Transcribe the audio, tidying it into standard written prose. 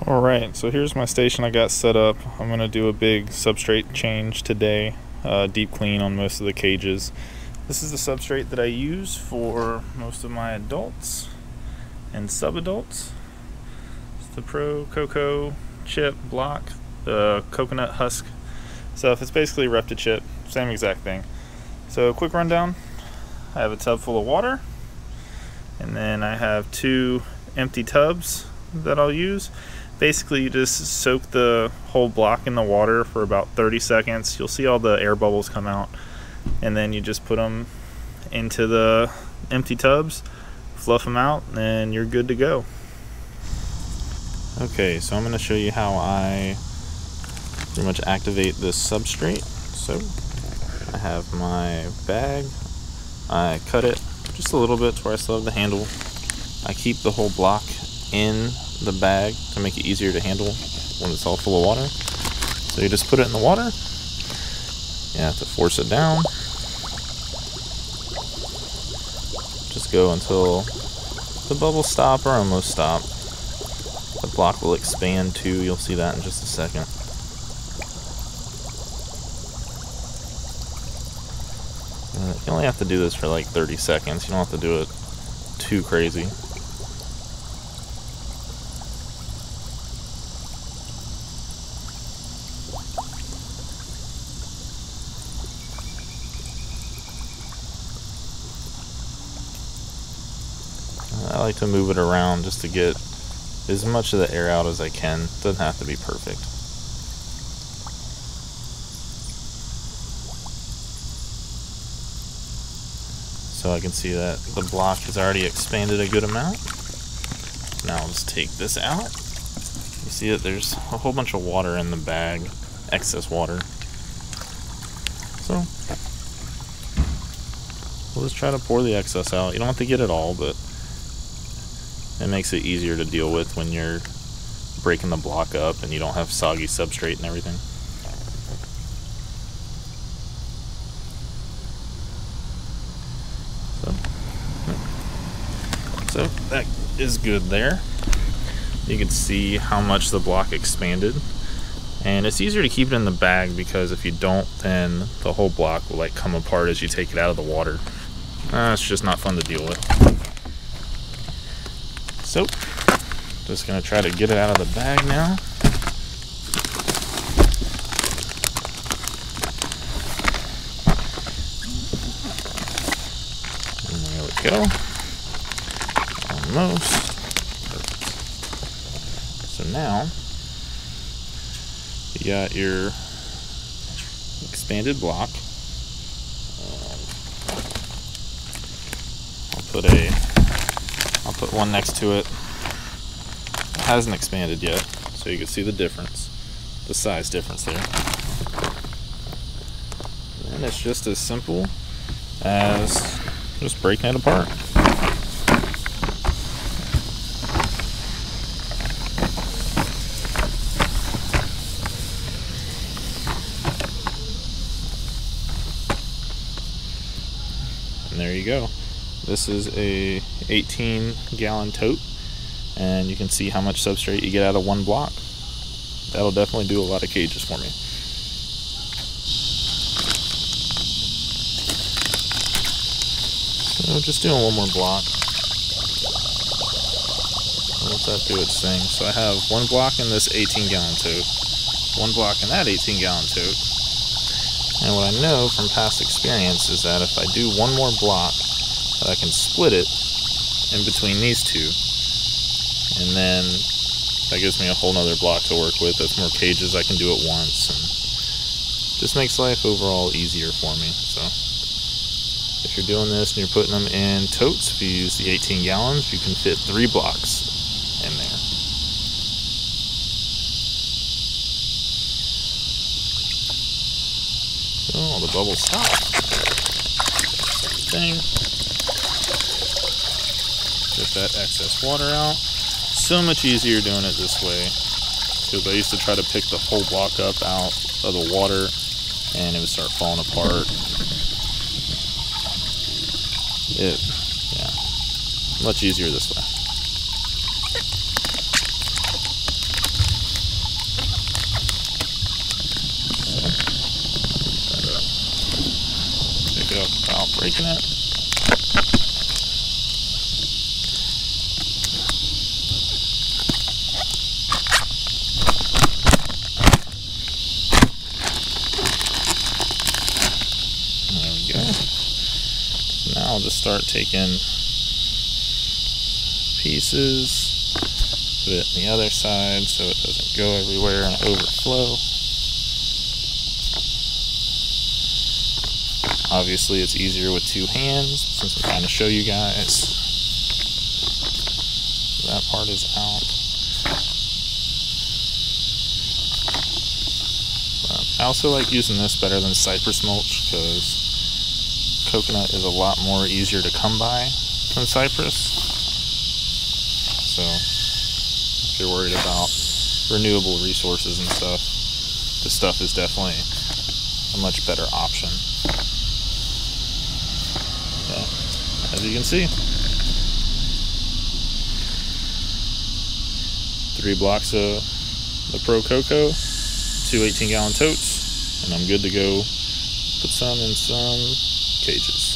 Alright, so here's my station I got set up. I'm going to do a big substrate change today, deep clean on most of the cages. This is the substrate that I use for most of my adults and sub-adults. It's the Prococo chip block, the coconut husk stuff. It's basically Reptile chip, same exact thing. So quick rundown, I have a tub full of water, and then I have 2 empty tubs that I'll use. Basically, you just soak the whole block in the water for about 30 seconds. You'll see all the air bubbles come out, and then you just put them into the empty tubs, fluff them out, and you're good to go. Okay, so I'm going to show you how I pretty much activate this substrate. So I have my bag, I cut it just a little bit to where I still have the handle. I keep the whole block in the bag to make it easier to handle when it's all full of water. So you just put it in the water, you have to force it down, just go until the bubbles stop or almost stop. The block will expand too, you'll see that in just a second. You only have to do this for like 30 seconds, you don't have to do it too crazy. I like to move it around just to get as much of the air out as I can. It doesn't have to be perfect. So I can see that the block has already expanded a good amount. Now I'll just take this out. You see that there's a whole bunch of water in the bag, excess water. So we'll just try to pour the excess out. You don't have to get it all, but it makes it easier to deal with when you're breaking the block up and you don't have soggy substrate and everything. So that is good there. You can see how much the block expanded. And it's easier to keep it in the bag because if you don't, then the whole block will like come apart as you take it out of the water. It's just not fun to deal with. So, just gonna try to get it out of the bag now. And there we go. Almost. Perfect. So now, you got your expanded block. I'll put one next to it. It hasn't expanded yet, so you can see the difference, the size difference there. And it's just as simple as just breaking it apart. And there you go. This is a 18-gallon tote, and you can see how much substrate you get out of one block. That'll definitely do a lot of cages for me. So just doing one more block. Let that do its thing. So I have one block in this 18-gallon tote, one block in that 18-gallon tote. And what I know from past experience is that if I do one more block, I can split it in between these two, and then that gives me a whole nother block to work with. That's more cages I can do at once, and just makes life overall easier for me. So if you're doing this and you're putting them in totes, if you use the 18 gallons, you can fit 3 blocks in there. So all the bubbles stop. Same thing. Get that excess water out. So much easier doing it this way, because I used to try to pick the whole block up out of the water and it would start falling apart. Yeah, much easier this way. breaking it. There we go. Now I'll just start taking pieces, put it on the other side so it doesn't go everywhere and overflow. Obviously it's easier with two hands since I'm trying to show you guys. That part is out. I also like using this better than cypress mulch because coconut is a lot more easier to come by than cypress. So if you're worried about renewable resources and stuff, this stuff is definitely a much better option. So, as you can see, 3 blocks of the Prococo, 2 18-gallon totes, and I'm good to go put some in some cages.